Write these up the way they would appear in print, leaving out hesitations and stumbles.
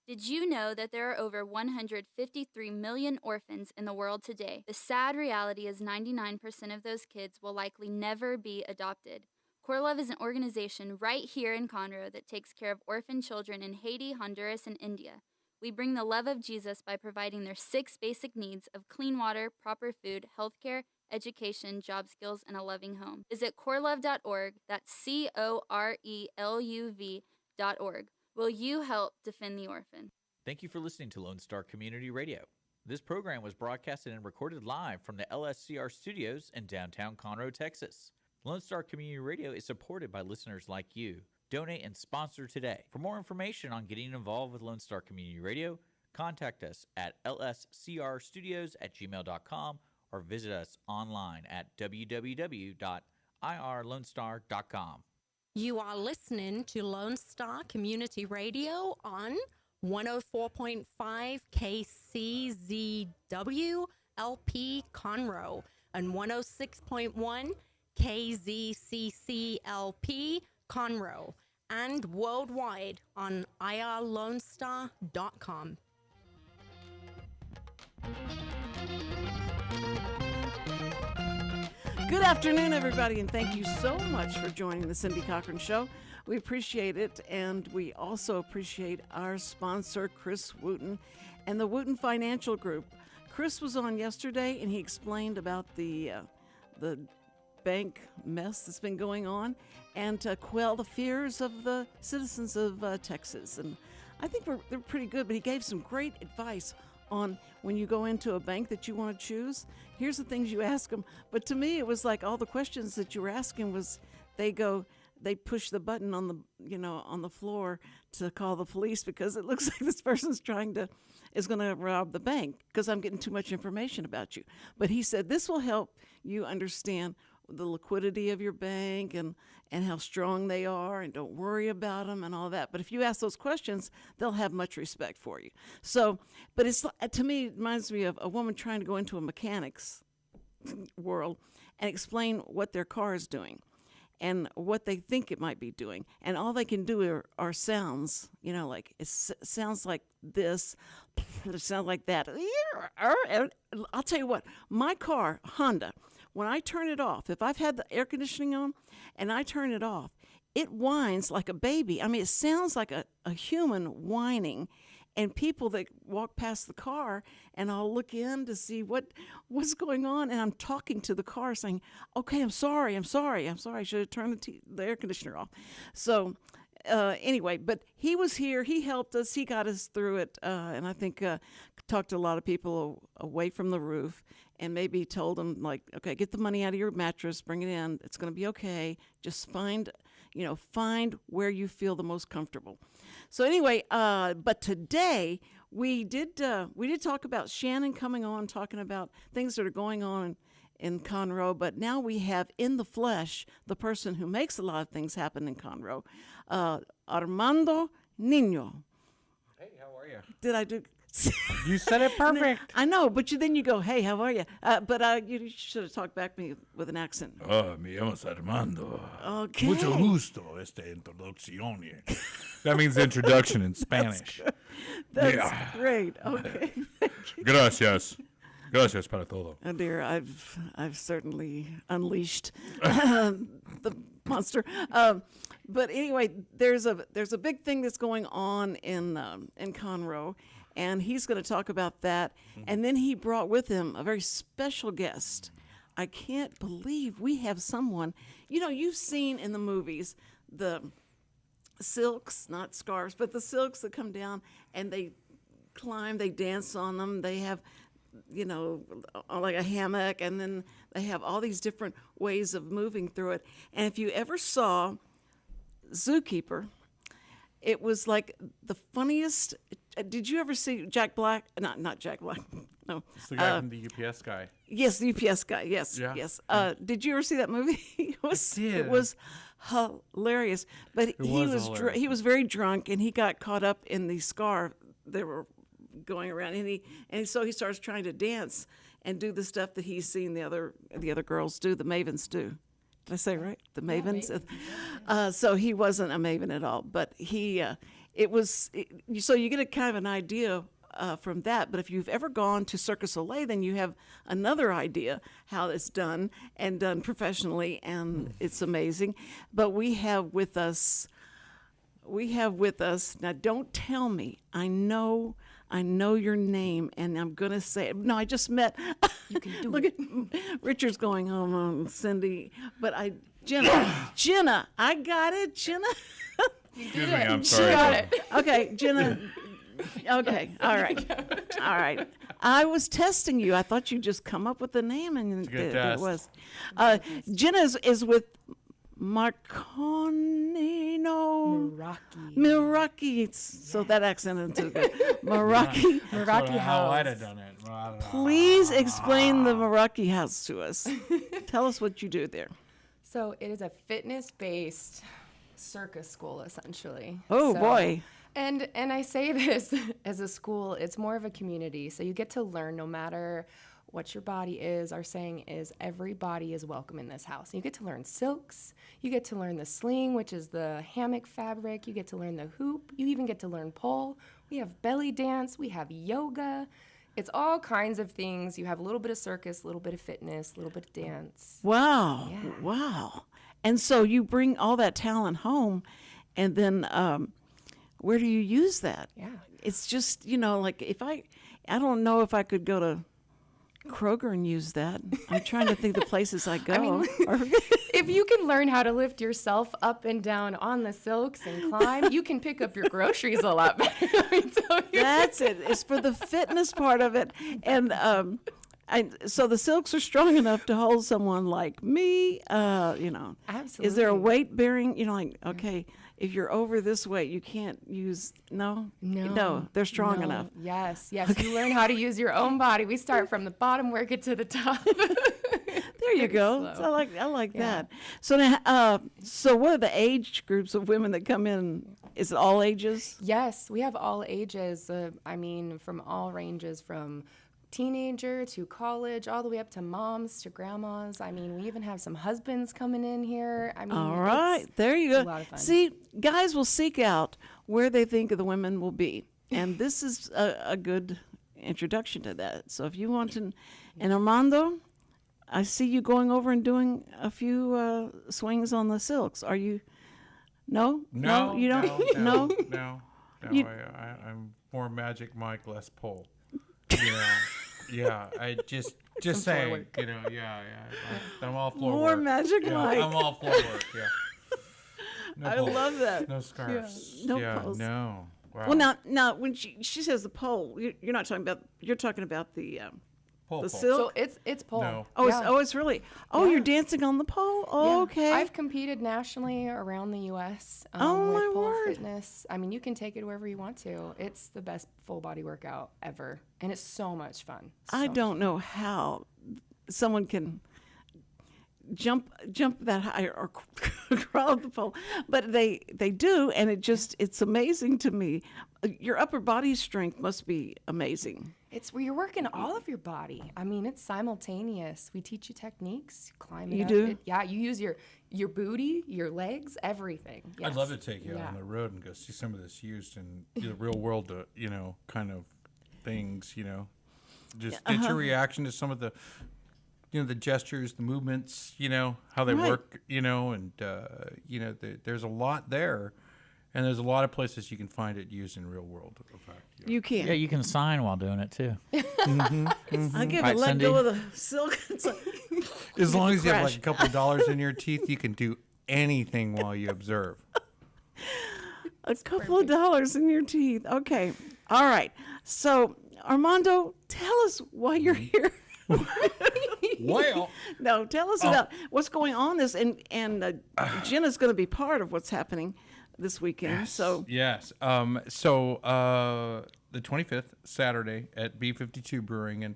Did you know that there are over 153 million orphans in the world today? The sad reality is 99% of those kids will likely never be adopted. Core Love is an organization right here in Conroe that takes care of orphan children in Haiti, Honduras, and India. We bring the love of Jesus by providing their 6 basic needs of clean water, proper food, healthcare, education, job skills, and a loving home. Visit corelove.org, that's CORELUV.org. Will you help defend the orphan? Thank you for listening to Lone Star Community Radio. This program was broadcasted and recorded live from the LSCR studios in downtown Conroe, Texas. Lone Star Community Radio is supported by listeners like you. Donate and sponsor today. For more information on getting involved with Lone Star Community Radio, contact us at lscrstudios@gmail.com or visit us online at www.irlonestar.com. You are listening to Lone Star Community Radio on 104.5 KCZW LP Conroe and 106.1 KZCCLP Conroe and worldwide on irlonestar.com. Good afternoon, everybody, and thank you so much for joining the Cindy Cochran Show. We appreciate it, and we also appreciate our sponsor, Chris Wootton, and the Wootton Financial Group. Chris was on yesterday, and he explained about the bank mess that's been going on and to quell the fears of the citizens of Texas. And I think they're pretty good, but he gave some great advice on when you go into a bank that you want to choose. Here's the things you ask them. But to me, it was like all the questions that you were asking was they push the button on the floor to call the police because it looks like this person's is going to rob the bank because I'm getting too much information about you. But he said this will help you understand the liquidity of your bank and how strong they are, and don't worry about them and all that. But if you ask those questions, they'll have much respect for you. So, but to me, it reminds me of a woman trying to go into a mechanic's world and explain what their car is doing and what they think it might be doing. And all they can do are sounds, like it sounds like this, it sounds like that. I'll tell you what, my car, Honda, when I turn it off, if I've had the air conditioning on and I turn it off, it whines like a baby. I mean, it sounds like a human whining. And people that walk past the car, and I'll look in to see what's going on, and I'm talking to the car saying, okay, I'm sorry, I should have turned the air conditioner off. So anyway, but he was here, he helped us, he got us through it, and I think talked to a lot of people away from the roof, and maybe told them, like, okay, get the money out of your mattress, bring it in, it's going to be okay, just find where you feel the most comfortable. So anyway, but today we did talk about Shannon coming on, talking about things that are going on in Conroe, but now we have in the flesh the person who makes a lot of things happen in Conroe, Armando Nino. Hey, how are you? Did I do? You said it perfect. I know, but then you go, hey, how are you? But you should have talked back to me with an accent. Me llamo Armando. Okay. Mucho gusto esta introducción. That means introduction in Spanish. That's great. Okay. Gracias. Gracias para todo. Oh dear, I've certainly unleashed the monster. But anyway, there's a big thing that's going on in Conroe, and he's going to talk about that. Mm-hmm. And then he brought with him a very special guest. I can't believe we have someone. You've seen in the movies the silks, not scarves, but the silks that come down and they climb, they dance on them. They have, like a hammock, and then they have all these different ways of moving through it. And if you ever saw Zookeeper, it was like the funniest. Did you ever see Jack Black? Not Jack Black. No. It's the guy from the UPS guy. Yes, the UPS guy. Yes, yeah. Yes. Did you ever see that movie? It did. Was hilarious. But he was very drunk, and he got caught up in the scarf. They were going around, and so he starts trying to dance and do the stuff that he's seen the other girls do, the mavens do. Did I say it right? The mavens. So he wasn't a maven at all, but so you get a kind of an idea from that. But if you've ever gone to Cirque du Soleil, then you have another idea how it's done and done professionally, and it's amazing. But we have with us now. Don't tell me. I know your name, and I'm gonna say it. No, I just met. You can do Look it. at Richard's going home on Cindy, but Jenna, I got it, Jenna. Excuse me, I'm She sorry. got it. Okay, Jenna. Okay, all right. I was testing you. I thought you'd just come up with the name, and a good it test. was. Jenna is with Marconino. Milwaukee. So that accent is good. Meraki. Meraki How I'd House. have done it. Please explain the Meraki House to us. Tell us what you do there. So it is a fitness-based circus school, essentially. Oh, So- boy. And I say this as a school, it's more of a community. So you get to learn no matter what your body is. Our saying is every body is welcome in this house. You get to learn silks. You get to learn the sling, which is the hammock fabric. You get to learn the hoop. You even get to learn pole. We have belly dance. We have yoga. It's all kinds of things. You have a little bit of circus, a little bit of fitness, a little bit of dance. Wow. Wow. And so you bring all that talent home, and then where do you use that? Yeah. It's just, like I don't know if I could go to Kroger and use that. I'm trying to think the places I go. If you can learn how to lift yourself up and down on the silks and climb, you can pick up your groceries a lot better. Let me tell you. That's it. It's for the fitness part of it. And so the silks are strong enough to hold someone like me. Absolutely. Is there a weight bearing? Okay, if you're over this weight, you can't use. No, they're strong No. enough. Yes. You learn how to use your own body. We start from the bottom, work it to the top. There you go. slow. So I like that. So now, so what are the age groups of women that come in? Is it all ages? Yes, we have all ages. From all ranges, from teenager to college, all the way up to moms to grandmas. We even have some husbands coming in here. All right, there you it's go. a lot of fun. See, guys will seek out where they think the women will be, and this is a good introduction to that. So if you want to, and Armando, I see you going over and doing a few swings on the silks. Are you? No, you don't. No. You- I'm more Magic Mike, less pole. Yeah. I just saying. work. I'm all floor More work. Magic Mike. I'm all floor work. Yeah. No I pole. love that. No scarves. No poles. No. Wow. Well, now when she says the pole, you're not talking about. You're talking about the pole. the silk. So it's pole. No. It's really. Oh, Yeah. you're dancing on the pole. Oh, Yeah. okay. I've competed nationally around the U.S. Oh, with my pole word. fitness. You can take it wherever you want to. It's the best full body workout ever, and it's so much fun. I So don't know how someone can jump that high or crawl up the pole, but they do, and it's amazing to me. Your upper body strength must be amazing. It's where you're working all of your body. It's simultaneous. We teach you techniques, climb it You up. do? You use your booty, your legs, everything. I'd Yes. love to take you out Yeah. on the road and go see some of this used in the real world, kind of things, Just get your reaction to some of the, the gestures, the movements, how they Right. work, and, there's a lot there. And there's a lot of places you can find it used in real world. In fact, You can. Yeah, you can sign while doing it too. I give Right, it. Let Cindy? go of the silk. It's like, As long as you have crash. like a couple of dollars in your teeth, you can do anything while you observe. a couple of dollars in your teeth. Okay. All right. So Armando, tell us why you're here. Well, No, tell us about what's going on. And Jenna's going to be part of what's happening this weekend. So yes. The 25th, Saturday at B52 Brewing, and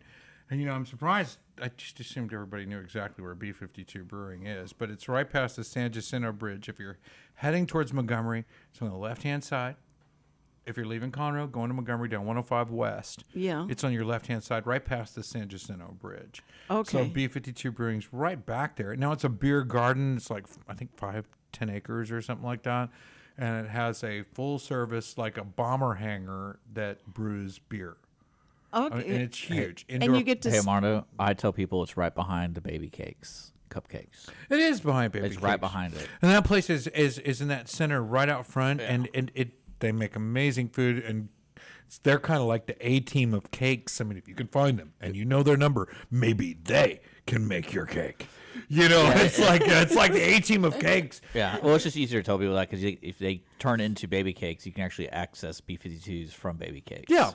I'm surprised. I just assumed everybody knew exactly where B52 Brewing is, but it's right past the San Jacinto Bridge. If you're heading towards Montgomery, it's on the left-hand side. if you're leaving Conroe, going to Montgomery down 105 West. Yeah. It's on your left-hand side, right past the San Jacinto Bridge. Okay. So B52 Brewing's right back there. Now it's a beer garden. It's like, I think 5-10 acres or something like that. And it has a full service, like a bomber hangar that brews beer. Okay. And it's huge. and Indoor- you get to Hey, Armando, I tell people it's right behind the baby cakes, cupcakes. It is behind Baby It's right Cakes. behind it. And that place is in that center right out front, and they make amazing food, and they're kind of like the A team of cakes. I mean, if you can find them and you know their number, maybe they can make your cake. You know, it's like the A team of cakes. Yeah, well, it's just easier to tell people that because if they turn into baby cakes, you can actually access B52s from baby cakes. Yeah,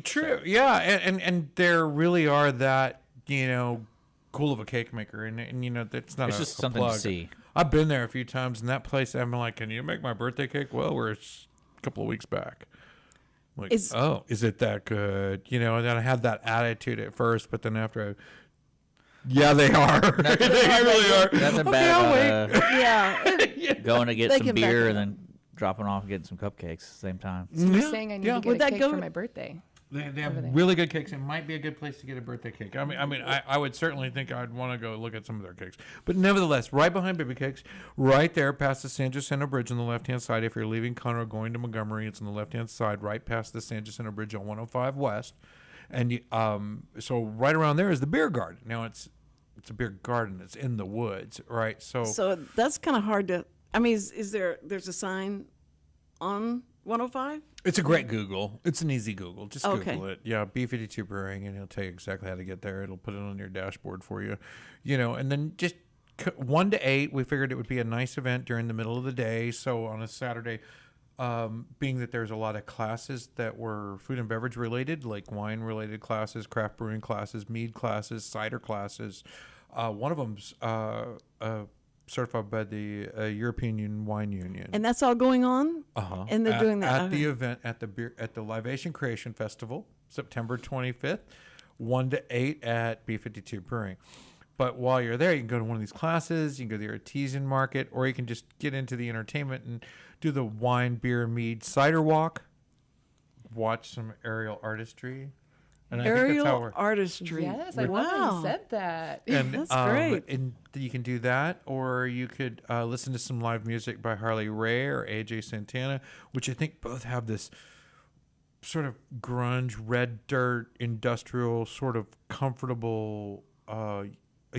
true. Yeah, and there really are that, you know, cool of a cake maker, and you know, that's not It's a, just a something plug. to see. I've been there a few times, and that place, I'm like, can you make my birthday cake? Well, we're a couple of weeks back. Like, is it that good? You know, and then I had that attitude at first, but then after yeah, they are. They really are. Nothing Okay, bad I'll about wait. yeah. going to get They some can back beer it and up. then dropping off and getting some cupcakes at the same time. So you're saying I need to Would get a that cake go- for my birthday. They have over there. really good cakes. It might be a good place to get a birthday cake. I would certainly think I'd want to go look at some of their cakes. But nevertheless, right behind Baby Cakes, right there past the San Jacinto Bridge on the left-hand side. If you're leaving Conroe going to Montgomery, it's on the left-hand side, right past the San Jacinto Bridge on 105 West. And you, so right around there is the beer garden. Now it's a beer garden. It's in the woods, right? So that's kind of hard to. I mean, there's a sign on 105? It's a great Google. It's an easy Google. Just Okay. Google it. Yeah, B52 Brewing, and it'll tell you exactly how to get there. It'll put it on your dashboard for you, you know. And then just 1 to 8, we figured it would be a nice event during the middle of the day. So on a Saturday, being that there's a lot of classes that were food and beverage related, like wine related classes, craft brewing classes, mead classes, cider classes. One of them's certified by the European Wine Union. And that's all going on? Uh-huh. And they're doing that. at the Okay. event at the Libation Creation Festival, September 25th, 1 to 8 at B52 Brewing. But while you're there, you can go to one of these classes, you can go to the artisan market, or you can just get into the entertainment and do the wine, beer, mead, cider walk, watch some aerial artistry. And I think that's how Aerial we're artistry. Yes, I love how you said that. and, That's great. And you can do that, or you could listen to some live music by Harley Ray or AJ Santana, which I think both have this sort of grunge, red dirt, industrial, sort of comfortable, a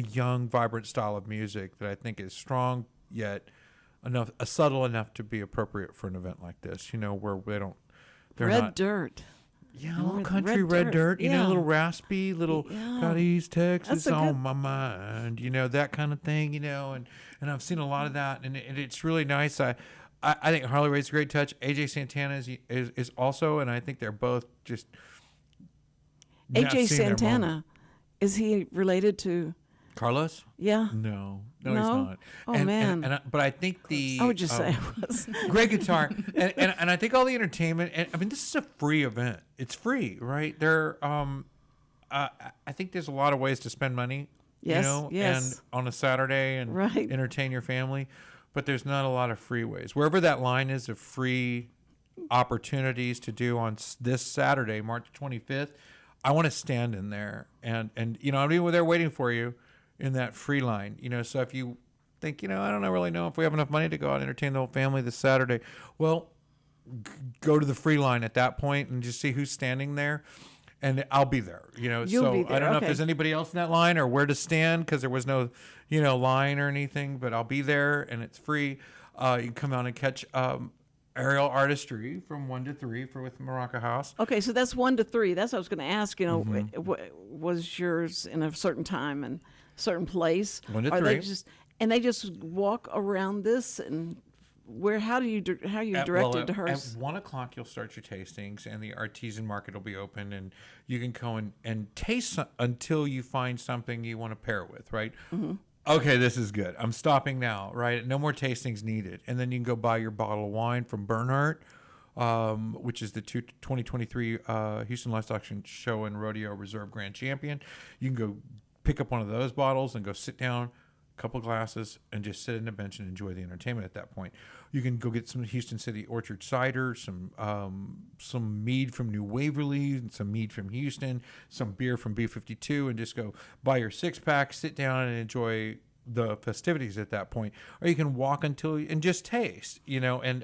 young, vibrant style of music that I think is strong yet subtle enough to be appropriate for an event like this. You know, where they're Red not. dirt. Yeah, a little Red- country red red dirt, dirt, you know, yeah. a little raspy, little Yeah. got East Texas That's a on good- my mind, you know, that kind of thing, you know, and I've seen a lot of that, and it's really nice. I think Harley Rae's a great touch. AJ Santana is also, and I think they're both just not AJ seeing their moment. Santana, is he related to? Carlos? Yeah. No, he's No? not. Oh, man. But I think the I would just say it was. great guitar, and I think all the entertainment. And I mean, this is a free event. It's free, right? I think there's a lot of ways to spend money. Yes, You know, yes. and on a Saturday and Right. entertain your family, but there's not a lot of free ways. Wherever that line is of free opportunities to do on this Saturday, March 25th, I want to stand in there and you know, I'll be there waiting for you in that free line. You know, so if you think, you know, I don't really know if we have enough money to go out and entertain the whole family this Saturday, well, go to the free line at that point and just see who's standing there. And I'll be there, you know. You'll so be there, I don't know okay. if there's anybody else in that line or where to stand because there was no, you know, line or anything. But I'll be there and it's free. You can come out and catch aerial artistry from 1 to 3 with Maraca House. Okay, so that's 1 to 3. That's what I was going to ask. You know, Mm-hmm. was yours in a certain time and certain place? 1 to Are they 3. they just walk around this and how are you directed to hers? At 1 o'clock, you'll start your tastings, and the artisan market will be open, and you can go and taste until you find something you want to pair it with, right? Mm-hmm. Okay, this is good. I'm stopping now, right? No more tastings needed. And then you can go buy your bottle of wine from Bernhardt, which is the 2023 Houston Livestock Show and Rodeo Reserve Grand Champion. You can go pick up one of those bottles and go sit down, couple glasses, and just sit on the bench and enjoy the entertainment at that point. You can go get some Houston City Orchard cider, some mead from New Waverly, and some mead from Houston, some beer from B52, and just go buy your 6-pack, sit down, and enjoy the festivities at that point. Or you can walk and just taste, and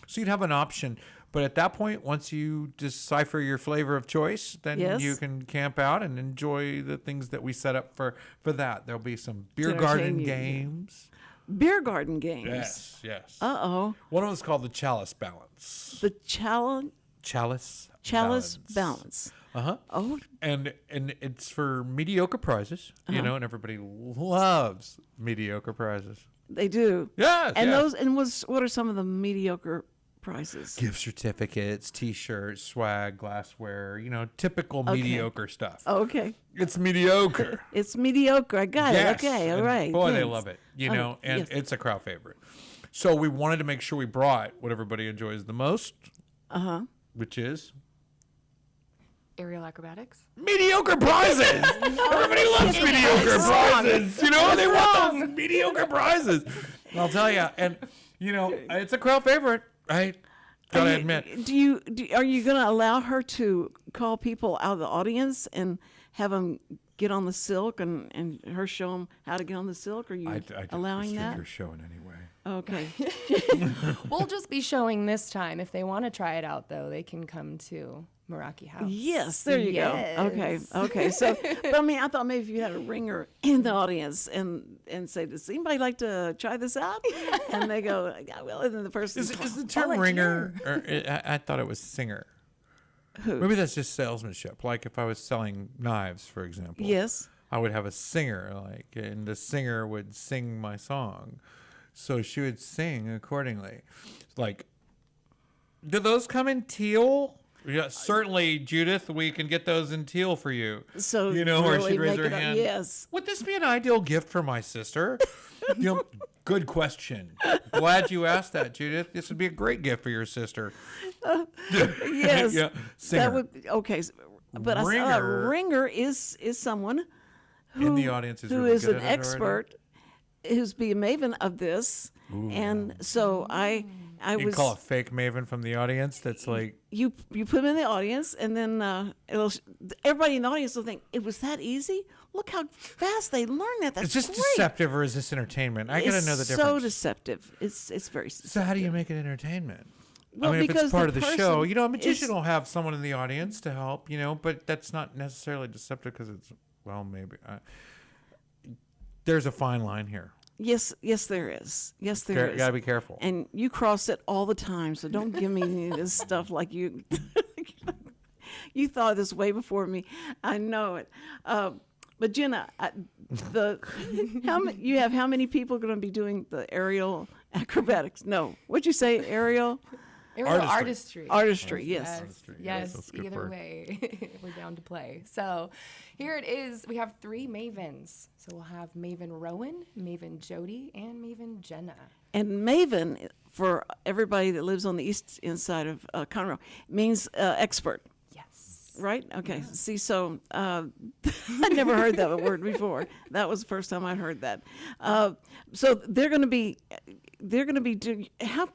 so you'd have an option. But at that point, once you decipher your flavor of choice, then you can camp out and enjoy the things that we set up for that. There'll be some beer garden games. Beer garden games. Yes. Uh-oh. One of them is called the Chalice Balance. The Chalice Balance. Uh-huh. Oh. And it's for mediocre prizes, and everybody loves mediocre prizes. They do. Yes. What are some of the mediocre prizes? Gift certificates, T-shirts, swag, glassware, typical mediocre stuff. Oh, okay. It's mediocre. It's mediocre. I got it. Okay, all right. Boy, they thanks. love it, and it's a crowd favorite. So we wanted to make sure we brought what everybody enjoys the most, which is Aerial acrobatics. mediocre prizes. Everybody loves mediocre prizes. They want those mediocre prizes. And I'll tell you, and it's a crowd favorite. I gotta admit. Are you going to allow her to call people out of the audience and have them get on the silk and her show them how to get on the silk? Are you allowing that? You're showing anyway. Okay. We'll just be showing this time. If they want to try it out, though, they can come to Meraki House. Yes, there you go. Okay. So, but I thought maybe if you had a ringer in the audience and say, does anybody like to try this out? And they go, yeah, well, and then the person Is the term ringer, or I thought it was singer. Who? Maybe that's just salesmanship. Like if I was selling knives, for example. Yes. I would have a singer, and the singer would sing my song. So she would sing accordingly. Do those come in teal? Yeah, certainly, Judith. We can get those in teal for you. So or really she'd raise make her it up- hand. yes. Would this be an ideal gift for my sister? Good question. Glad you asked that, Judith. This would be a great gift for your sister. Yes. Yeah. Singer. That would okay. But I saw a ringer is someone who in the audience who really is good an at it expert, who's be a maven of this, and so I You was call a fake maven from the audience. That's like you put them in the audience, and then everybody in the audience will think it was that easy. Look how fast they learn that. That's it's just great. deceptive, or is this entertainment? I gotta know the difference. So deceptive. It's very. Deceptive. So how do you make it entertainment? Well, if because it's part of the show, person a magician is- will have someone in the audience to help, but that's not necessarily deceptive because it's maybe there's a fine line here. Yes, there is. Yes, there is. Gotta be careful. And you cross it all the time, so don't give me any of this stuff like you. You thought of this way before me. I know it. But Jenna, how many people are going to be doing the aerial acrobatics? No, what'd you say? Aerial Artistry. artistry. Yes. Artistry, Yes. that's a good Either word. way, we're down to play. So here it is. We have 3 mavens. So we'll have Maven Rowan, Maven Jody, and Maven Jenna. And Maven, for everybody that lives on the east side of Conroe, means expert. Yes. Right? Okay. See, so I never heard that word before. That was the first time I'd heard that. So they're going to be doing. How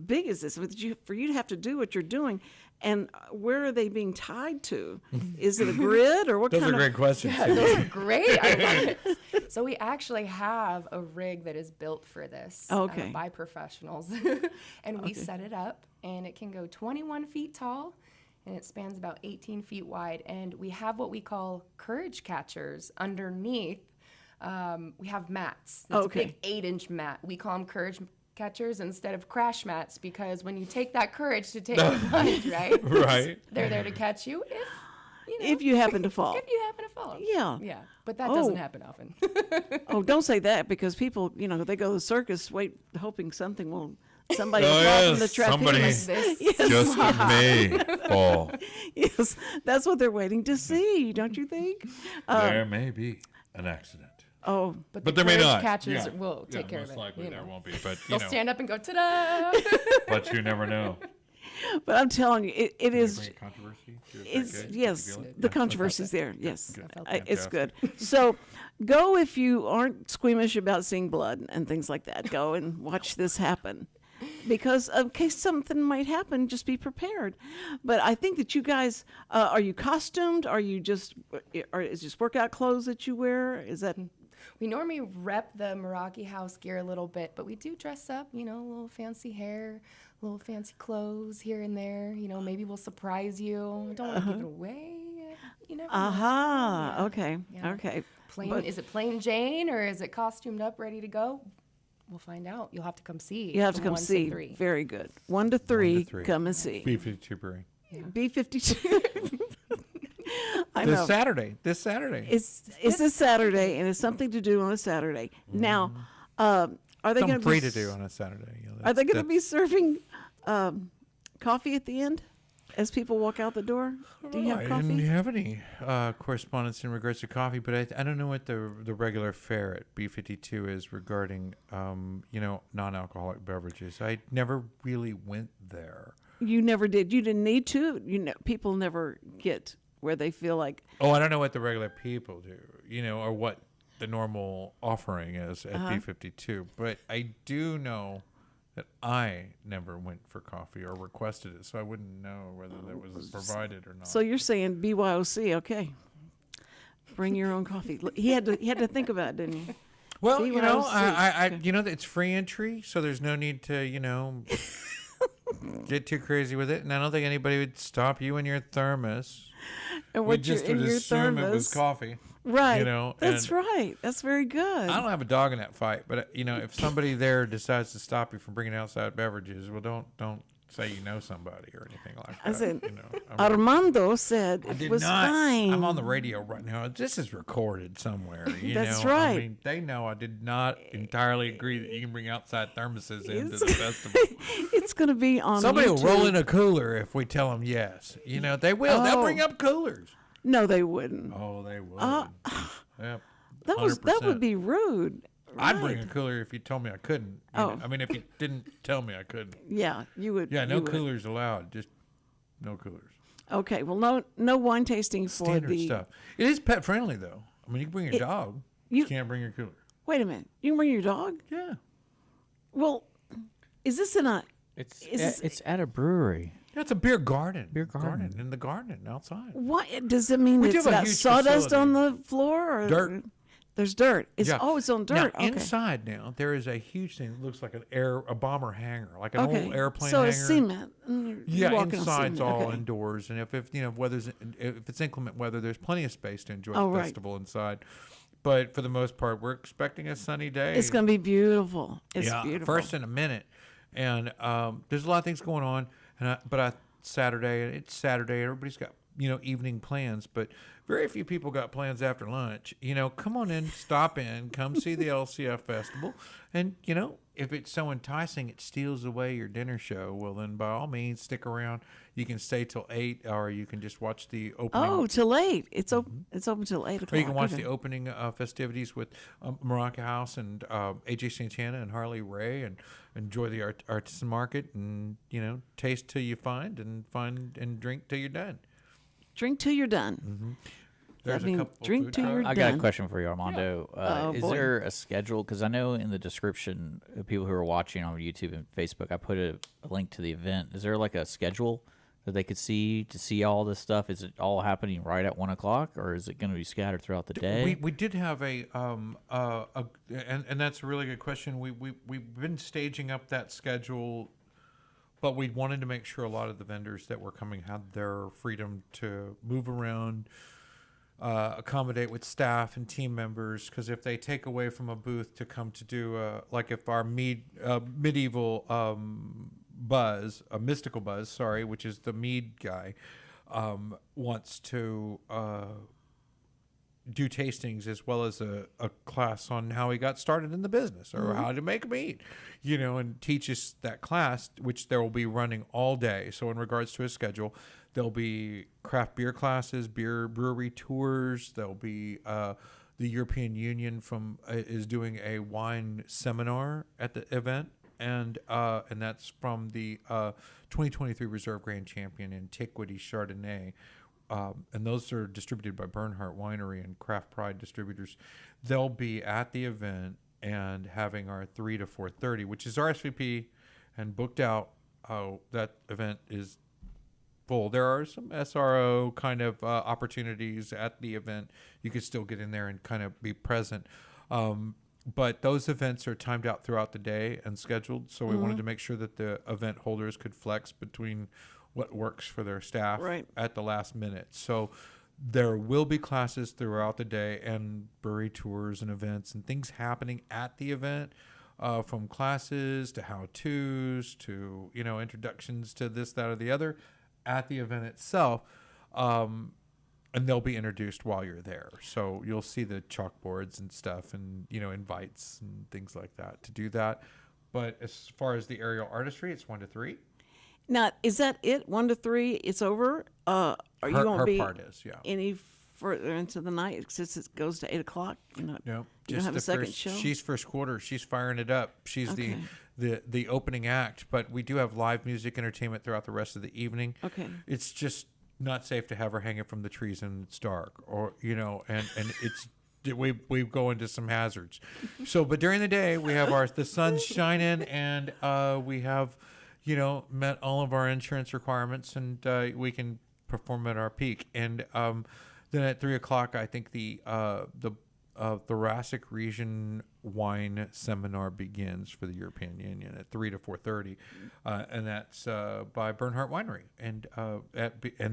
big is this for you to have to do what you're doing? And where are they being tied to? Is it a grid or what Those kind are of? great questions. Those are great. I love it. So we actually have a rig that is built for this Okay. by professionals. And we set it up, and it can go 21 feet tall, and it spans about 18 feet wide. And we have what we call courage catchers underneath. We have mats. That's Okay. a big 8-inch mat. We call them courage catchers instead of crash mats because when you take that courage to take the plunge, right? Right. They're there to catch you If you happen to fall. if you happen to fall. Yeah. Yeah, but that Oh. doesn't happen often. Oh, don't say that because people, they go to the circus, hoping somebody will fall yes, from the somebody- trapeze. This Yes. Just may fall. Yes, that's what they're waiting to see, don't you think? There may be an accident. Oh, But But the there may courage not. catchers Yeah. will take care of most it. likely you there know. won't be, but They'll stand up and go, ta-da! but you never know. But I'm telling you, it Did you is. bring a controversy? Is that It's good? Did you yes, feel it? the Yeah. controversy's there. Yes, Good. It's good. So go if you aren't squeamish about seeing blood and things like that. Go and watch this happen, because in case something might happen, just be prepared. But I think that you guys are you costumed? Are you just is just workout clothes that you wear? Is that We normally rep the Meraki House gear a little bit, but we do dress up, a little fancy hair, little fancy clothes here and there. Maybe we'll surprise you. Don't want to give it away. You never know. aha? Yeah. Okay, Yeah. okay. Is it plain Jane or is it costumed up, ready to go? We'll find out. You'll have to come see. You have to from come 1 to see. 3. Very good. 1 to 3. 3. Come and see. B-52 Brewing. B52. I This know. Saturday. It's this Saturday, and it's something to do on a Saturday. Now, are they going Something to free to do on a Saturday. Are they going to be serving coffee at the end as people walk out the door? Do you have I coffee? didn't have any correspondence in regards to coffee, but I don't know what the regular fare at B52 is regarding non-alcoholic beverages. I never really went there. You never did. You didn't need to. People never get where they feel like. Oh, I don't know what the regular people do, or what the normal offering is at B52. But I do know that I never went for coffee or requested it, so I wouldn't know whether that was provided or not. So you're saying BYOC? Okay, bring your own coffee. He had to think about it, didn't he? Well, BYOC. it's free entry, so there's no need to, get too crazy with it. And I don't think anybody would stop you in your thermos. And We what just you're in would your assume thermos. it was coffee. Right. That's and right. That's very good. I don't have a dog in that fight, but if somebody there decides to stop you from bringing outside beverages, well, don't say you know somebody or anything like that. I said, I mean, Armando said I it did was not. fine. I'm on the radio right now. This is recorded somewhere. That's I right. mean, they know I did not entirely agree that you can bring outside thermoses into It's- the festival. It's going to be on Somebody YouTube. will roll in a cooler if we tell them yes. They will. They'll bring up coolers. No, they wouldn't. Oh, they would. Yep. That would 100%. be rude. I'd bring a Right. cooler if you told me I couldn't. Oh. I mean, if you didn't tell me I couldn't. Yeah, you would. Yeah, no you would. coolers allowed. Just no coolers. Okay, well, no wine tasting for Standard the. stuff. It is pet friendly though. I mean, you can bring your dog. You you- can't bring your cooler. Wait a minute. You can bring your dog? Yeah. Well, is this in a? It's Is this- it's at a brewery. Yeah, it's a beer garden. Beer garden. in the garden outside. What does it mean? We It's do have a got huge sawdust on facility. the floor, or Dirt. There's dirt. It's Yeah. it's on dirt. Now, Okay. inside now there is a huge thing that looks like a bomber hangar, like an Okay. old airplane so hangar. it's cement. You're Yeah, walking on inside's cement. all Okay. indoors, and if if it's inclement weather, there's plenty of space to enjoy Oh, the right. festival inside. But for the most part, we're expecting a sunny day. It's going to be beautiful. It's yeah, beautiful. first in a minute, and there's a lot of things going on. But Saturday, it's Saturday. Everybody's got evening plans, but very few people got plans after lunch. Come on in, stop in, come see the LCF festival, and if it's so enticing, it steals away your dinner show. Well, then by all means, stick around. You can stay till 8, or you can just watch the opening. Oh, till 8. It's open. It's open till 8 o'clock. Or you can watch Okay. the opening festivities with Morocco House and AJ Santana and Harley Ray, and enjoy the artisan market, and taste till you find and drink till you're done. Drink till you're done. There's I mean, a couple drink food till trucks. you're I got a done. question for you, Armando. Oh, is boy. there a schedule? Because I know in the description, people who are watching on YouTube and Facebook, I put a link to the event. Is there like a schedule that they could see to see all this stuff? Is it all happening right at 1 o'clock, or is it going to be scattered throughout the day? We did have and that's a really good question. We've been staging up that schedule, but we wanted to make sure a lot of the vendors that were coming had their freedom to move around, accommodate with staff and team members. Because if they take away from a booth to come to do like if our medieval Buzz, a mystical Buzz, sorry, which is the mead guy, wants to do tastings as well as a class on how he got started in the business or how to make mead, and teaches that class, which there will be running all day. So in regards to his schedule, there'll be craft beer classes, brewery tours. There'll be the European Union is doing a wine seminar at the event. and that's from the 2023 Reserve Grand Champion Antiquity Chardonnay. And those are distributed by Bernhardt Winery and Craft Pride Distributors. They'll be at the event and having our 3 to 4:30, which is RSVP and booked out. That event is full. There are some SRO kind of opportunities at the event. You could still get in there and kind of be present. But those events are timed out throughout the day and scheduled. So we wanted to make sure that the event holders could flex between what works for their staff at the last minute. So there will be classes throughout the day and brewery tours and events and things happening at the event, from classes to how-tos to, introductions to this, that, or the other at the event itself. And they'll be introduced while you're there. So you'll see the chalkboards and stuff and, invites and things like that to do that. But as far as the aerial artistry, it's 1 to 3. Now, is that it? 1 to 3, it's over? Are you going to be part is, yeah. any further into the night since it goes to 8 o'clock? No, you just don't have the a second first, show? She's first quarter. She's firing it up. She's the opening act. But we do have live music entertainment throughout the rest of the evening. Okay. It's just not safe to have her hanging from the trees and it's dark, or and it's we go into some hazards. So, but during the day we have the sun's shining and we have met all of our insurance requirements and we can perform at our peak. And then at 3 o'clock, I think the Thoracic Region Wine Seminar begins for the European Union at 3 to 4:30, and that's by Bernhardt Winery, and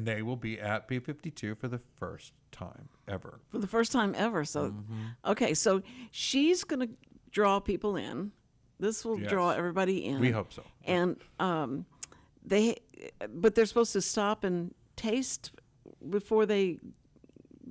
they will be at B52 for the first time ever. For the first time ever. So, okay, so she's going to draw people in. This will draw everybody in. We hope so. And but they're supposed to stop and taste before they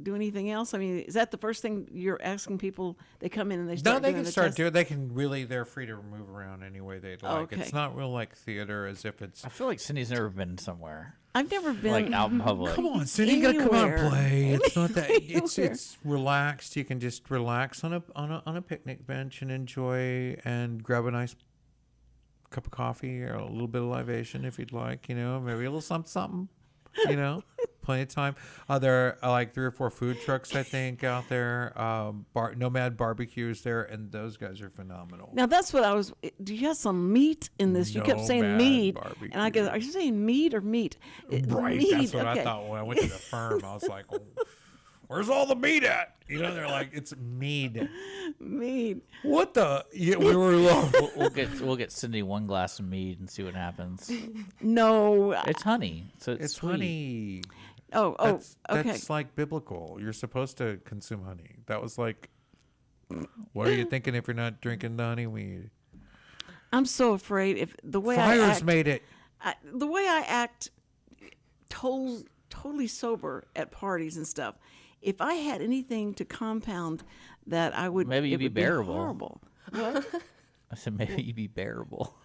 do anything else? I mean, is that the first thing you're asking people? They come in and they start. No, they doing can the start test? doing. They can really. They're free to move around any way they'd like. Okay. It's not real like theater, as if it's. I feel like Cindy's never been somewhere I've never been like out in public. Come on, Cindy, you gotta come out and Anywhere. play. It's not that. It's Anywhere. relaxed. You can just relax on a picnic bench and enjoy and grab a nice cup of coffee or a little bit of libation if you'd like. Maybe a little something. Plenty of time. There are like 3 or 4 food trucks, I think, out there. Nomad Barbecues there, and those guys are phenomenal. Now that's what I was. Do you have some meat in this? You kept saying Nomad meat, Barbecue. and I go, "Are you saying meat or meat?" Right, meat. that's what Okay. I thought when I went to the firm. I was like, oh, where's all the meat at? They're like, it's mead. Meat. What the? Yeah, we were We'll get Cindy one glass of mead and see what happens. No. It's honey, so it's sweet. honey. Oh. Okay. That's like biblical. You're supposed to consume honey. That was like, what are you thinking if you're not drinking the honey weed? I'm so afraid if the way Friars I act, made it. the way I act, totally sober at parties and stuff. If I had anything to compound that, I would. Maybe you'd it be would bearable. Horrible. What? I said maybe you'd be bearable.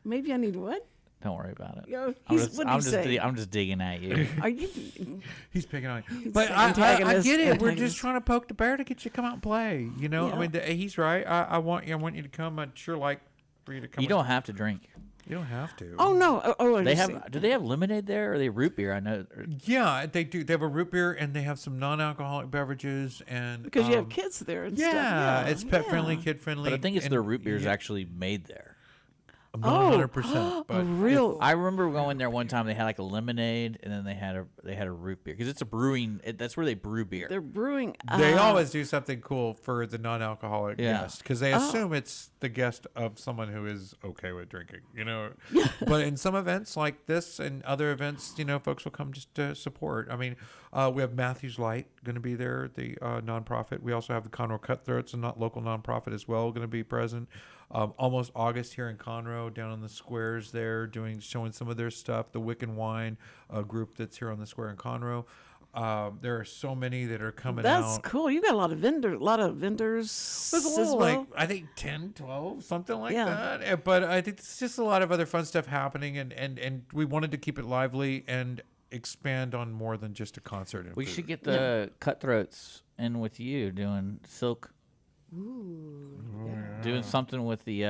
Maybe I need what? Don't worry about it. Yo, I'm he's- just, what'd I'm he just, say? I'm just digging at you. Are you? He's picking on you. But the I antagonist- get it. We're antagonist. just trying to poke the bear to get you to come out and play. I Yeah. mean, he's right. I want you to come. I'd sure like for you to come. You don't have to drink. You don't have to. Oh no! Oh, They I see. have. Do they have lemonade there, or are they root beer? I know. Yeah, they do. They have a root beer and they have some non-alcoholic beverages and because you have kids there and Yeah, stuff. Yeah, it's pet friendly, yeah. kid friendly. But I think it's their root beer is actually made there. I'm not 100%. A But real. I remember going there one time. They had like a lemonade, and then they had a root beer because it's a brewing. That's where they brew beer. They're brewing. they always do something cool for the non-alcoholic Yeah. guest because they assume it's the guest of someone who is okay with drinking, But in some events like this and other events, folks will come just to support. I mean, we have Matthews Light going to be there, the nonprofit. We also have the Conroe Cutthroats, a local nonprofit as well, going to be present. Almost August here in Conroe, down on the squares there, showing some of their stuff. The Wiccan Wine group that's here on the square in Conroe. There are so many that are coming That's out. cool. You got a lot of vendors. There's a as little, well. like, I think 10, 12, something like Yeah. that. But I think it's just a lot of other fun stuff happening, and we wanted to keep it lively and expand on more than just a concert. And We food. should get the Cutthroats in with you doing silk Doing something with the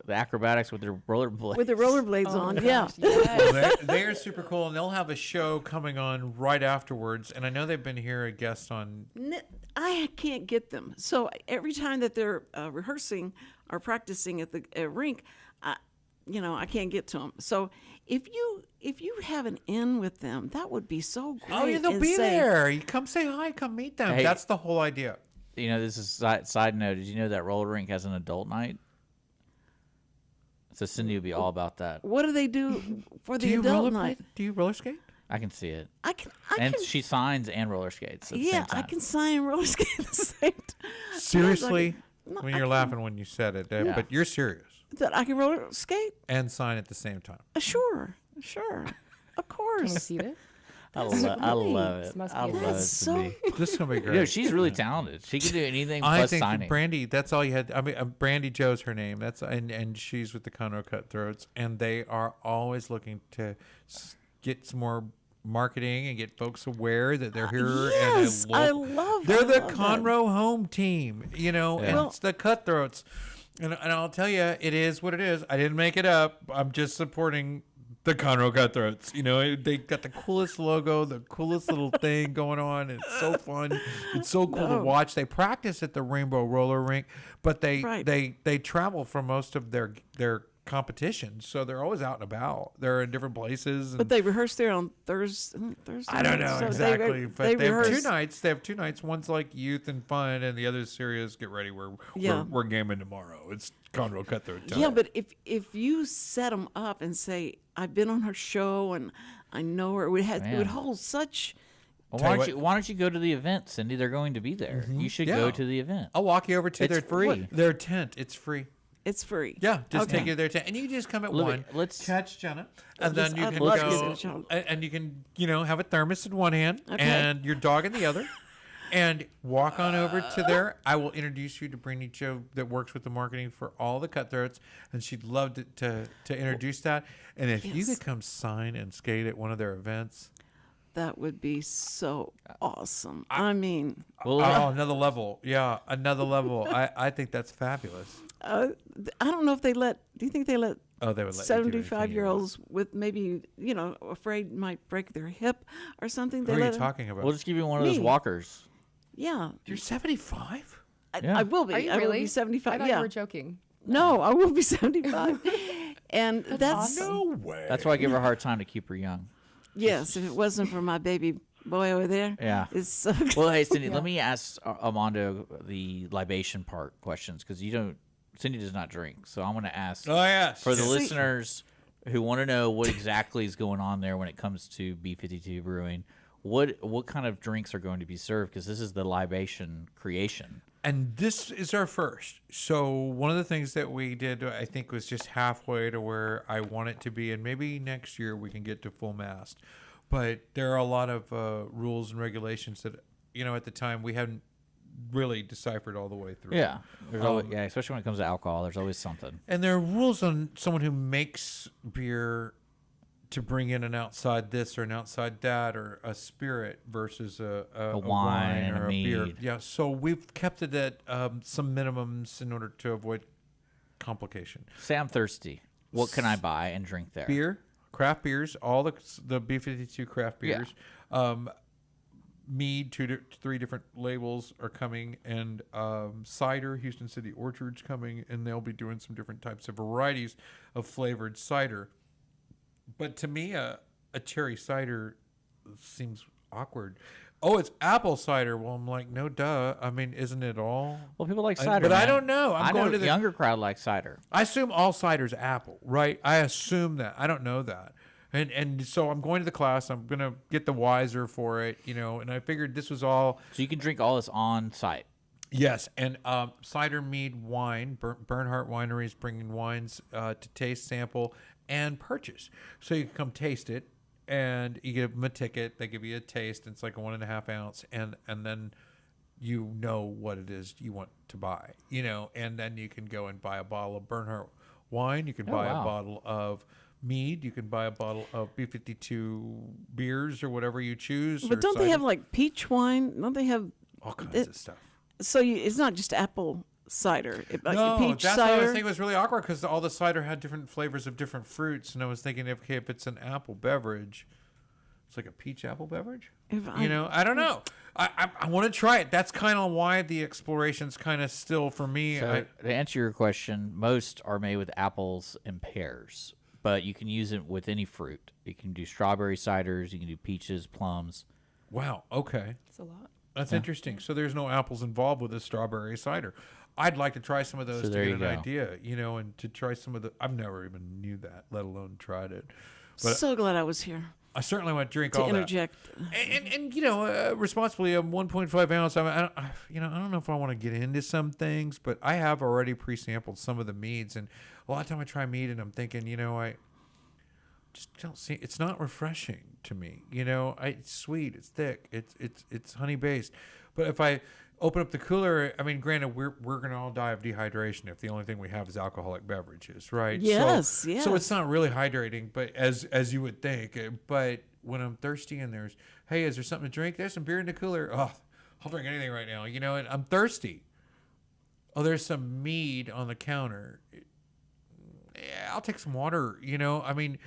acrobatics with their rollerblades. With the rollerblades on, yeah. Gosh, yes. Well, they are super cool, and they'll have a show coming on right afterwards. And I know they've been here a guest on. I can't get them. So every time that they're rehearsing or practicing at the rink, I can't get to them. So if you have an in with them, that would be so great. Oh, yeah, they'll and be say, there. You come say hi, come meet them. Hey. That's the whole idea. This is side note. Did you know that roller rink has an adult night? So Cindy would be all about that. What do they do for the adult night? Do you roller skate? I can see it. I can. She signs and roller skates at the Yeah, same time. I can sign roller skate at the same time. Seriously? No, When I you're can- laughing when you said it, Yeah. but you're serious. That I can roller skate? And sign at the same time. Sure, of Can you course. see it? I love it. This must be I it. love That's it. so. Cindy. This is gonna be great. She's really talented. She can do anything I plus think signing. Brandy. That's all you had. I mean, Brandy Joe's her name. And she's with the Conroe Cutthroats, and they are always looking to get some more marketing and get folks aware that they're here. Yes, and I love. They're I the love that. Conroe home team, and Well- it's the Cutthroats. And I'll tell you, it is what it is. I didn't make it up. I'm just supporting the Conroe Cutthroats. They got the coolest logo, the coolest little thing going on. It's so fun. It's so cool to watch. They practice at the Rainbow Roller Rink, but they Right. they travel for most of their competitions, so they're always out and about. They're in different places. And But they rehearse there on Thursday. I don't know nights, so exactly, but they have rehearse. 2 nights. They have 2 nights. One's like youth and fun, and the other's serious. Get ready, Yeah. we're gaming tomorrow. It's Conroe Cutthroat time. Yeah, but if you set them up and say, "I've been on her show and I know her," it would Man. hold such. Well, Tell why you don't you why don't you go to the event, Cindy? They're going to be there. You should go Yeah. to the event. I'll walk you over to It's their free. their tent. It's free. It's free. Yeah, just Okay. take you to their tent, and you just come at Libby, 1. let's- catch Jenna, and Yes, then you I'd can love to go, catch Jenna. and you can have a thermos in one hand Okay. and your dog in the other, and walk on over to there. I will introduce you to Brandy Joe that works with the marketing for all the Cutthroats, and she'd love to introduce that. And if you Yes. could come sign and skate at one of their events, That would be so awesome. I mean, Well, another level. Yeah, another level. I think that's fabulous. I don't know if they let. Do you think they let Oh, they would let you do anything you 75-year-olds with maybe afraid might break their hip or something? They Who are you let 'em- talking about? we'll just give you one of those Me. walkers. Yeah, You're 75. Yeah. I will be. Are you I will really? be I 75. thought Yeah. you were joking. No, I will be 75. And that's No way. That's why I give her a hard time to keep her young. yes. If it wasn't for my baby boy over there, Yeah. it's so good. Well, hey, Cindy, let me ask Armando the libation part questions because Cindy does not drink. So I'm going to ask Oh, yes. for the Yes. listeners who want to know what exactly is going on there when it comes to B52 Brewing. What kind of drinks are going to be served? Because this is the libation creation. And this is our first. So one of the things that we did, I think, was just halfway to where I want it to be. And maybe next year we can get to full mast. But there are a lot of rules and regulations that, at the time we hadn't really deciphered all the way through. Yeah, there's always, especially when it comes to alcohol, there's always something. And there are rules on someone who makes beer to bring in an outside this or an outside that or a spirit versus a wine and a beer. mead. Yeah, so we've kept it at some minimums in order to avoid complication. Say I'm thirsty. What can I buy and drink there? Beer, craft beers, all the B52 craft Yeah. beers. Mead, 2 to 3 different labels are coming, and cider, Houston City Orchard's coming, and they'll be doing some different types of varieties of flavored cider. But to me, a cherry cider seems awkward. Oh, it's apple cider. Well, I'm like, no, duh. I mean, isn't it all? Well, people like cider, but I man. don't know. I'm I going know to the younger crowd likes cider. I assume all cider's apple, right? I assume that. I don't know that. And so I'm going to the class. I'm going to get the wiser for it, and I figured this was all. So you can drink all this on site. Yes, and cider, mead, wine. Bernhardt Winery is bringing wines to taste, sample, and purchase. So you can come taste it, and you give them a ticket. They give you a taste. And it's like a 1.5 ounce, and then you know what it is you want to buy, and then you can go and buy a bottle of Bernhardt wine. You can buy a wow. bottle of mead. You can buy a bottle of B52 beers or whatever you choose. But or don't they cider. have like peach wine? Don't they have? all kinds of stuff? So it's not just apple cider. No, Peach that's cider. what I was thinking was really awkward because all the cider had different flavors of different fruits, and I was thinking, okay, if it's an apple beverage, it's like a peach apple beverage. I don't know. I want to try it. That's kind of why the exploration's kind of still for me. So to answer your question, most are made with apples and pears, but you can use it with any fruit. You can do strawberry ciders. You can do peaches, plums. Wow. Okay. It's a lot. That's interesting. So there's no apples involved with the strawberry cider. I'd like to try some of those So to there get you an go. idea, and to try some of the. I've never even knew that, let alone tried it. But So glad I was here I certainly want to drink to all interject. that. And responsibly, 1.5 ounce. I don't know if I want to get into some things, but I have already pre-sampled some of the meads, and a lot of time I try mead, and I'm thinking, I just don't see. It's not refreshing to me. It's sweet, it's thick, it's honey based. But if I open up the cooler, I mean, granted, we're gonna all die of dehydration if the only thing we have is alcoholic beverages, right? Yes, So yes. it's not really hydrating, but as you would think. But when I'm thirsty and is there something to drink? There's some beer in the cooler. Oh, I'll drink anything right now. And I'm thirsty. Oh, there's some mead on the counter. Yeah, I'll take some water. I mean.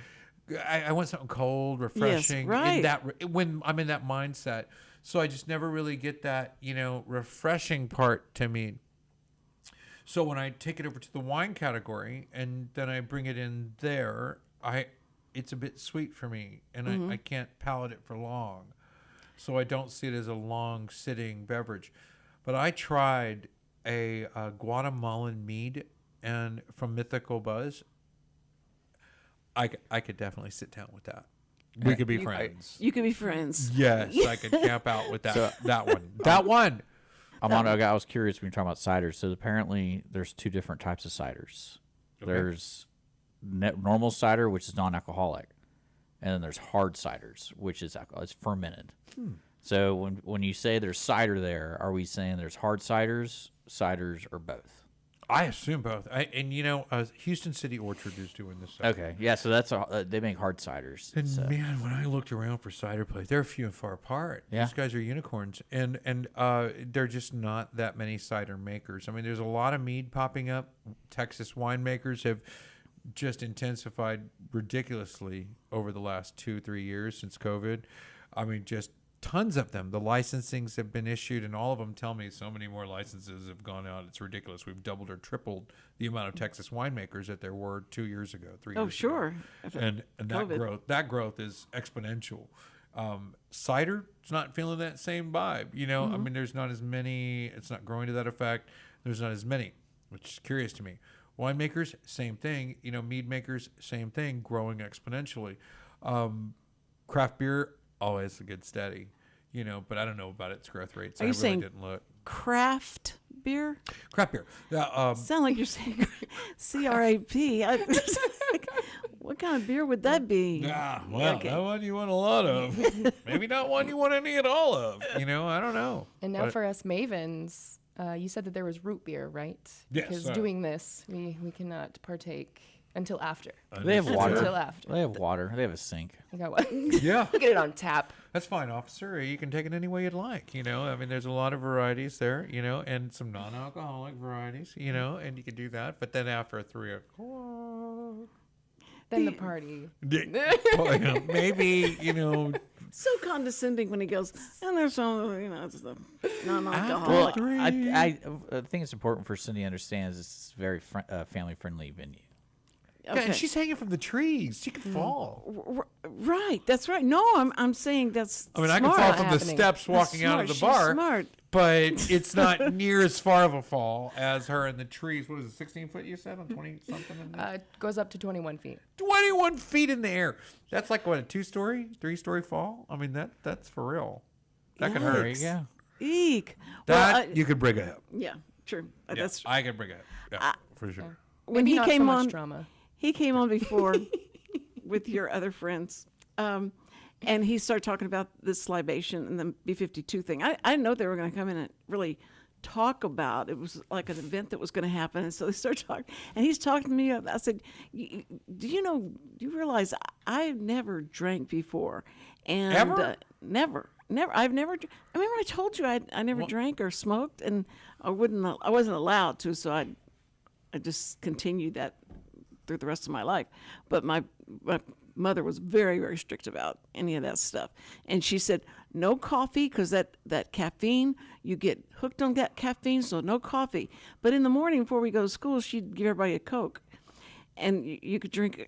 I want something cold, refreshing. right. When I'm in that mindset, so I just never really get that refreshing part to me. So when I take it over to the wine category and then I bring it in there, it's a bit sweet for me, and I can't palate it for long, so I don't see it as a long sitting beverage. But I tried a Guatemalan mead and from Mythical Buzz. I could definitely sit down with that. We could be friends. You could be friends. Yes, I could camp out with that one. That one. I was curious when you're talking about ciders. So apparently there's two different types of ciders. Okay. There's normal cider, which is non-alcoholic, and then there's hard ciders, which is it's fermented. So when you say there's cider there, are we saying there's hard ciders, or both? I assume both. Houston City Orchard is doing this. Okay, yeah. So that's they make hard ciders. And so. man, when I looked around for cider places, they're few and far apart. Yeah. These guys are unicorns, and they're just not that many cider makers. I mean, there's a lot of mead popping up. Texas winemakers have just intensified ridiculously over the last 2-3 years since COVID. I mean, just tons of them. The licensings have been issued, and all of them tell me so many more licenses have gone out. It's ridiculous. We've doubled or tripled the amount of Texas winemakers that there were 2 years ago, 3 years ago. Oh, sure. And that growth is exponential. Cider, it's not feeling that same vibe. I mean, there's not as many. It's not growing to that effect. There's not as many, which is curious to me. Winemakers, same thing. Mead makers, same thing, growing exponentially. Craft beer, always a good steady. But I don't know about its growth rates. Are you saying didn't look. Craft beer? Craft beer. Sound like you're saying C-R-A-P. What kind of beer would that be? That one you want a lot of. Maybe not one you want any at all of. I don't know. And now for us mavens, you said that there was root beer, right? Yes, Because doing this, we cannot partake until after. They have water. Until after. They have water. They have a sink. I got one. Yeah. Get it on tap. That's fine, officer. You can take it any way you'd like. I mean, there's a lot of varieties there, and some non-alcoholic varieties, and you can do that. But then after 3 o'clock, Then the party. maybe, So condescending when he goes, and there's some, it's the Well, non-alcoholic. I think it's important for Cindy to understand it's a very family-friendly venue. Yeah, and she's hanging from the trees. She could fall. Right, that's right. No, I'm saying that's I mean, I smart. could fall from the happening. steps walking That's out of the smart. She's bar. smart. But it's not near as far of a fall as her in the trees. What is it, 16 foot you said on 20 something? It goes up to 21 feet. 21 feet in the air. That's like what, a 2-story, 3-story fall? I mean, that's for real. That could hurt. There you go. Eek. That Well, you could bring it up. yeah, true. Yeah, That's I could bring it up. Yeah, for sure. when Maybe he not came so much on. drama. He came on before with your other friends, and he started talking about this libation and the B-52 thing. I didn't know they were going to come in and really talk about. It was like an event that was going to happen, and so they started talking. And he's talking to me. I said, "Do you realize I've never drank before, and Ever? never." I've never. I remember I told you I never drank or smoked, and I wasn't allowed to, so I just continued that through the rest of my life. But my mother was very, very strict about any of that stuff, and she said no coffee because that caffeine, you get hooked on that caffeine, so no coffee. But in the morning before we go to school, she'd give everybody a Coke. And you could drink,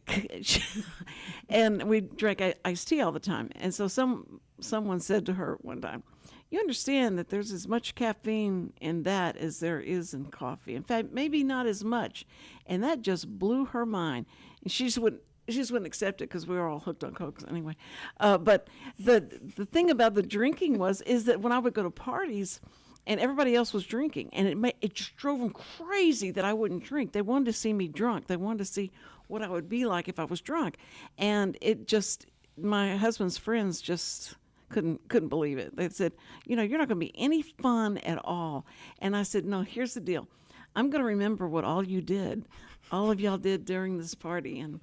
and we drank iced tea all the time. And so someone said to her one time, "You understand that there's as much caffeine in that as there is in coffee. In fact, maybe not as much." And that just blew her mind. And she just wouldn't accept it because we were all hooked on Cokes anyway. But the thing about the drinking is that when I would go to parties, and everybody else was drinking, and it just drove them crazy that I wouldn't drink. They wanted to see me drunk. They wanted to see what I would be like if I was drunk, and my husband's friends just couldn't believe it. They said, "You're not going to be any fun at all." And I said, "No, here's the deal. I'm going to remember what all of y'all did during this party, and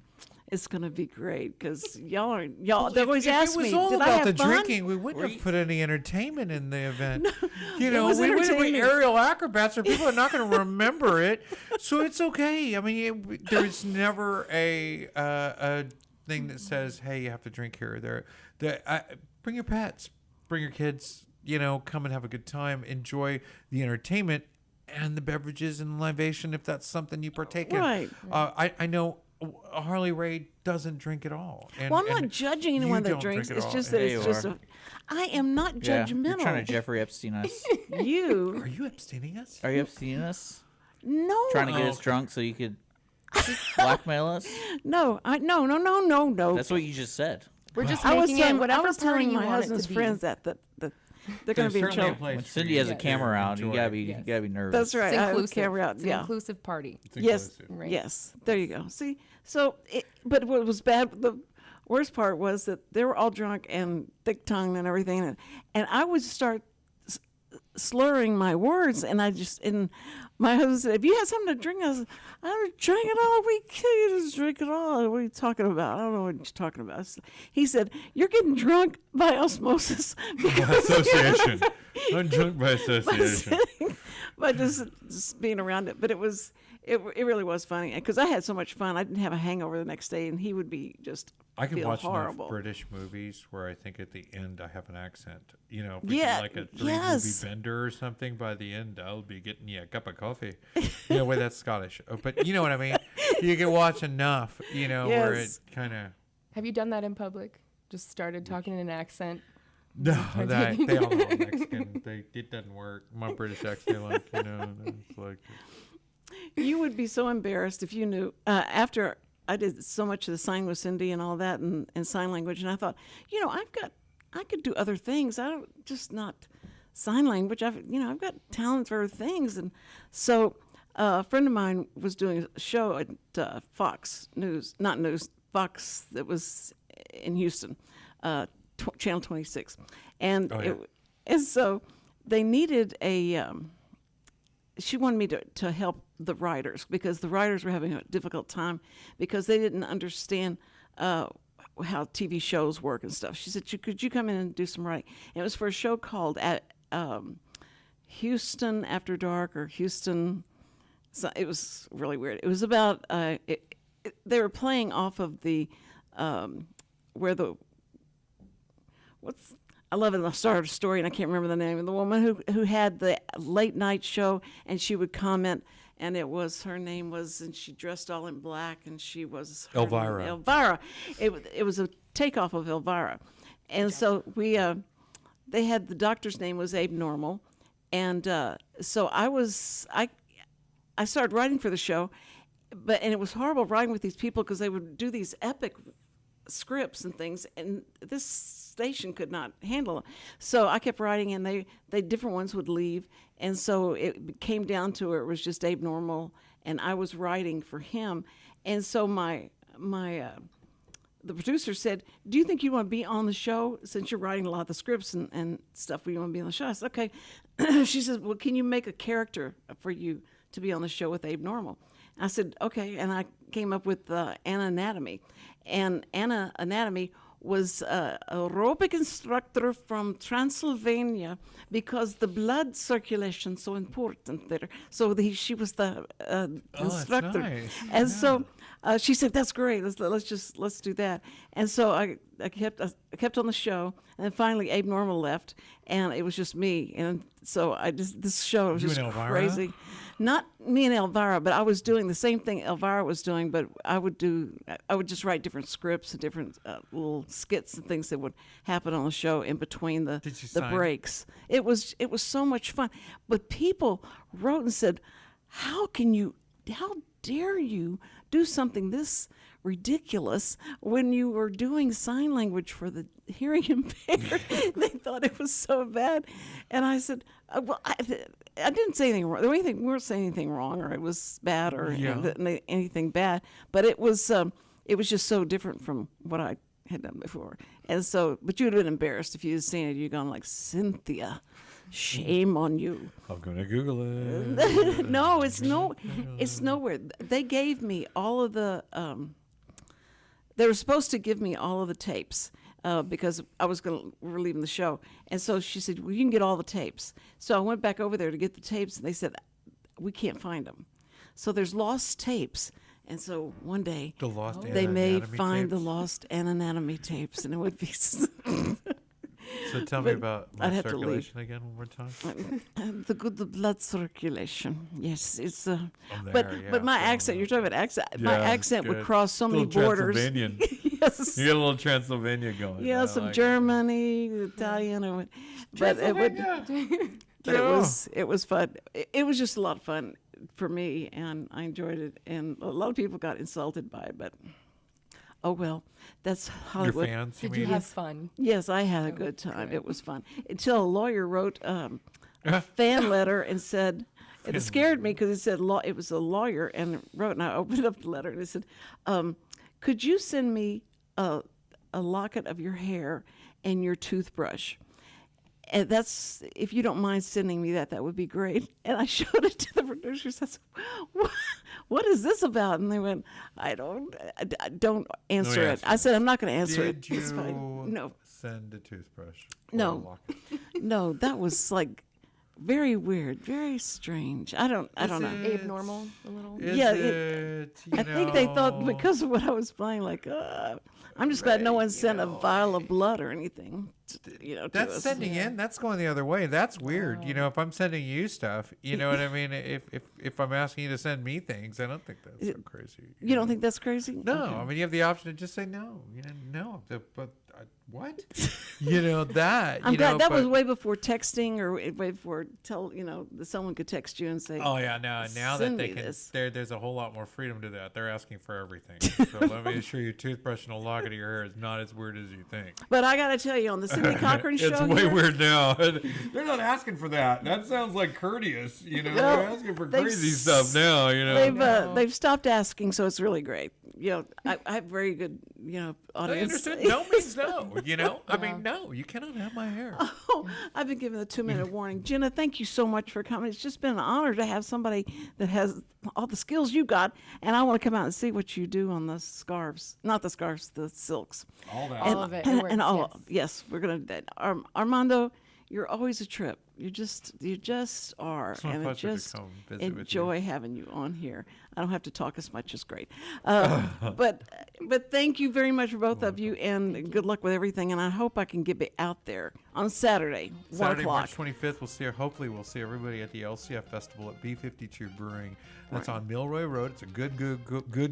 it's going to be great because y'all. They always ask me, if it was all did I about have the fun? drinking, we wouldn't have put any entertainment in the event. it was we wouldn't be entertainment. aerial acrobats, or people are not going to remember it. So it's okay. I mean, there's never a thing that says, "Hey, you have to drink here." Bring your pets, bring your kids. Come and have a good time. Enjoy the entertainment and the beverages and libation if that's something you partake Right. in. I know. Harley Ray doesn't drink at all. Well, I'm not judging anyone that drinks. It's just that Yeah, it's you just are. I am not Yeah, judgmental. you're trying to Jeffrey Epstein us. Are You you abstaining us? Are you abstaining us? no, Trying to get us drunk so you could blackmail us? no, no. That's what you just said. We're just I was making it telling, whatever I was party telling you my want it husband's to be. friends that they're going to be in trouble. When Cindy has a camera around, you gotta be nervous. That's right. It's I have a inclusive. camera out. It's an Yeah. inclusive party. Yes. Right. Yes. There you go. See, so but what was bad? The worst part was that they were all drunk and thick-tongued and everything, and I would start slurring my words, and my husband said, "If you had something to drink," I don't drink it all. We can't just drink it all. What are you talking about? I don't know what you're talking about. He said, "You're getting drunk by osmosis." By association. I'm drunk by association. By just being around it. But it really was funny because I had so much fun. I didn't have a hangover the next day, and he would be just I can feel watch horrible. enough British movies where I think at the end I have an accent. If Yeah, like a 3 yes. movie bender or something, by the end I'll be getting you a cup of coffee. Wait, that's Scottish. But you know what I mean? You can watch enough, where it Yes. kind of... Have you done that in public? Just started talking in an accent? No, they all know I'm Mexican. It doesn't work. My British accent, it's like... You would be so embarrassed if you knew. After I did so much of the sign with Cindy and all that and sign language, and I thought, I could do other things. I don't just not sign language. I've got talent for other things, and so a friend of mine was doing a show at Fox News, not News, Fox that was in Houston, Channel 26, and and so they needed a. She wanted me to help the writers because the writers were having a difficult time because they didn't understand how TV shows work and stuff. She said, "Could you come in and do some writing?" And it was for a show called Houston After Dark or Houston. So it was really weird. It was about they were playing off of the I love it. I started a story, and I can't remember the name of the woman who had the late night show, and she would comment, and her name was, and she dressed all in black, and she was Elvira. Elvira. It was a takeoff of Elvira, and so they had the doctor's name was Abe Normal, and so I started writing for the show, and it was horrible writing with these people because they would do these epic scripts and things, and this station could not handle it. So I kept writing, and they different ones would leave, and so it came down to where it was just Abe Normal, and I was writing for him, and so my the producer said, "Do you think you want to be on the show since you're writing a lot of the scripts and stuff? You want to be on the show?" I said, "Okay." She says, "Well, can you make a character for you to be on the show with Abe Normal?" I said, "Okay," and I came up with Anna Anatomy, and Anna Anatomy was a aerobic instructor from Transylvania because the blood circulation so important there. So she was the instructor, nice. and so she said, "That's great. Let's do that." And so I kept on the show, and then finally Abe Normal left, and it was just me. And so this show was You just and Elvira? crazy. Not me and Elvira, but I was doing the same thing Elvira was doing, but I would just write different scripts and different little skits and things that would happen on the show in between the Did you the sign? breaks. It was so much fun. But people wrote and said, how dare you do something this ridiculous when you were doing sign language for the hearing impaired? They thought it was so bad. And I said, well, I didn't say anything wrong. We weren't saying anything wrong, or it was bad, or anything bad. But it was just so different from what I had done before. And so, but you would have been embarrassed if you had seen it. You'd gone like, "Cynthia, shame on you." I'm gonna Google it. No, it's nowhere. They gave me all of the. They were supposed to give me all of the tapes because we're leaving the show, and so she said, "Well, you can get all the tapes." So I went back over there to get the tapes, and they said, "We can't find them." So there's lost tapes, and so one day The lost they may anatomy find the tapes? lost anatomy tapes, and it would be. So tell me but about I'd my have to leave. circulation again one more time. The blood circulation. Yes, it's I'm but there, yeah, but my so, accent. You're talking about accent. My Yeah, accent would good. cross so many Little borders. Transylvanian. Yes. You get a little Transylvania going. Yeah, I some like it. Germany, Italian, or but it would. But it was fun. It was just a lot of fun for me, and I enjoyed it. And a lot of people got insulted by it, but oh well, that's Your Hollywood. fans, you Did you mean? have fun? Yes, I had a good time. It was fun until a lawyer wrote a fan letter and said. It scared me because it said it was a lawyer and wrote, and I opened up the letter and it said, "Could you send me a locket of your hair and your toothbrush? And that's, if you don't mind sending me that would be great." And I showed it to the producers. I said, "What is this about?" And they went, I don't answer it." I said, "I'm not going to answer Did it. you It's fine." No, send a toothbrush? or No. a locket? no, that was like very weird, very strange. I don't know. Abe Normal a little. Is Yeah, it, you I think they thought know, because of what I was playing, like, I'm just glad no one sent a vial of blood or anything, to That's us. sending in. That's going the other way. That's weird. You know, if I'm sending you stuff, you know what I mean. If I'm asking you to send me things, I don't think that's so crazy. You don't think that's crazy? No, Okay. I mean you have the option to just say no. You know, no. But what? You know that. I'm you glad know, that was but- way before texting or way before that someone could text you and say, Oh yeah, no. Now "Send that they me can, this." there's a whole lot more freedom to that. They're asking for everything. So let me assure you, toothbrush and a locket of your hair is not as weird as you think. But I got to tell you, on the Cindy Cochran show, It's way here, weird now. They're not asking for that. That sounds like courteous. You know, No, they're asking for they've crazy stuff now. You know, they've stopped asking, so it's really great. I have very good I audience. understood. No means no. You know, I mean, no, you cannot have my hair. Oh, I've been given the 2-minute warning. Jenna, thank you so much for coming. It's just been an honor to have somebody that has all the skills you got, and I want to come out and see what you do on the scarves. Not the scarves, the silks. All that. All of it. It works, And all, yes. yes, we're going to do that. Armando, you're always a trip. You just are. my And I pleasure to just come visit with you. enjoy having you on here. I don't have to talk as much. It's great. But thank you very much for both of you, and good luck with everything. And I hope I can get out there on Saturday, 1 Saturday, o'clock. March 25th, hopefully we'll see everybody at the LCF Festival at B52 Brewing. That's on Milroy Road. It's a good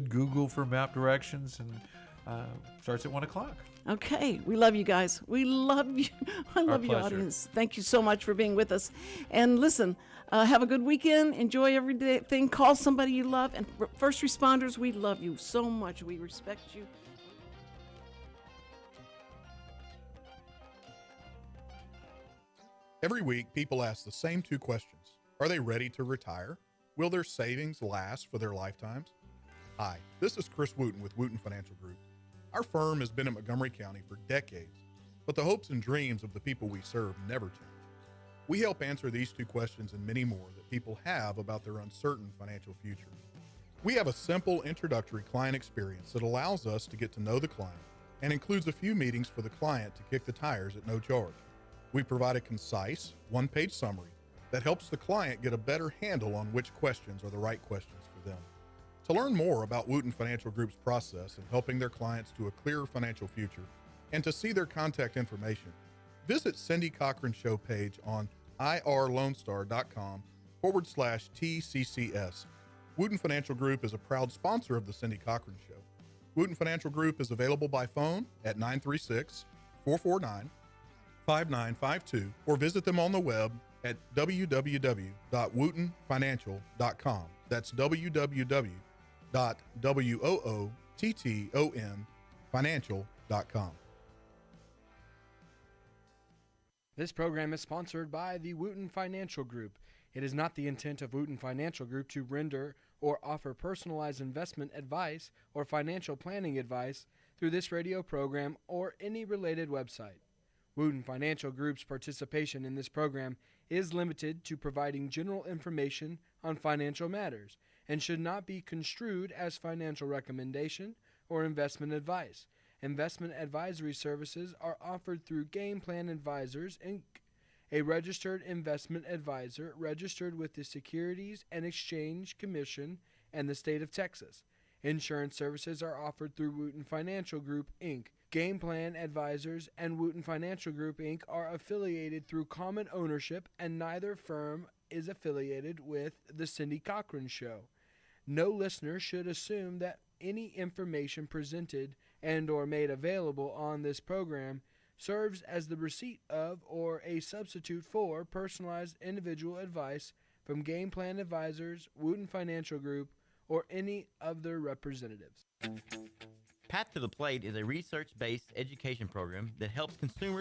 Google for map directions, and starts at 1 o'clock. Okay, we love you guys. We love you. I love you, pleasure. audience. Thank you so much for being with us. And listen, have a good weekend. Enjoy everything. Call somebody you love. And first responders, we love you so much. We respect you. Every week, people ask the same 2 questions. Are they ready to retire? Will their savings last for their lifetimes? Hi, this is Chris Wootton with Wootton Financial Group. Our firm has been in Montgomery County for decades, but the hopes and dreams of the people we serve never change. We help answer these two questions and many more that people have about their uncertain financial future. We have a simple introductory client experience that allows us to get to know the client and includes a few meetings for the client to kick the tires at no charge. We provide a concise, one-page summary that helps the client get a better handle on which questions are the right questions for them. To learn more about Wootton Financial Group's process in helping their clients to a clearer financial future and to see their contact information, visit Cindy Cochran's show page on irlonestar.com/TCCS. Wootton Financial Group is a proud sponsor of the Cindy Cochran Show. Wootton Financial Group is available by phone at 936-449-5952 or visit them on the web at www.woottonfinancial.com. That's www.woottonfinancial.com. This program is sponsored by the Wootton Financial Group. It is not the intent of Wootton Financial Group to render or offer personalized investment advice or financial planning advice through this radio program or any related website. Wootton Financial Group's participation in this program is limited to providing general information on financial matters and should not be construed as financial recommendation or investment advice. Investment advisory services are offered through Game Plan Advisors, Inc., a registered investment advisor registered with the Securities and Exchange Commission and the state of Texas. Insurance services are offered through Wootton Financial Group, Inc. Game Plan Advisors and Wootton Financial Group, Inc. are affiliated through common ownership, and neither firm is affiliated with The Cindy Cochran Show. No listener should assume that any information presented and or made available on this program serves as the receipt of or a substitute for personalized individual advice from Game Plan Advisors, Wootton Financial Group, or any of their representatives. Path to the Plate is a research-based education program that helps consumers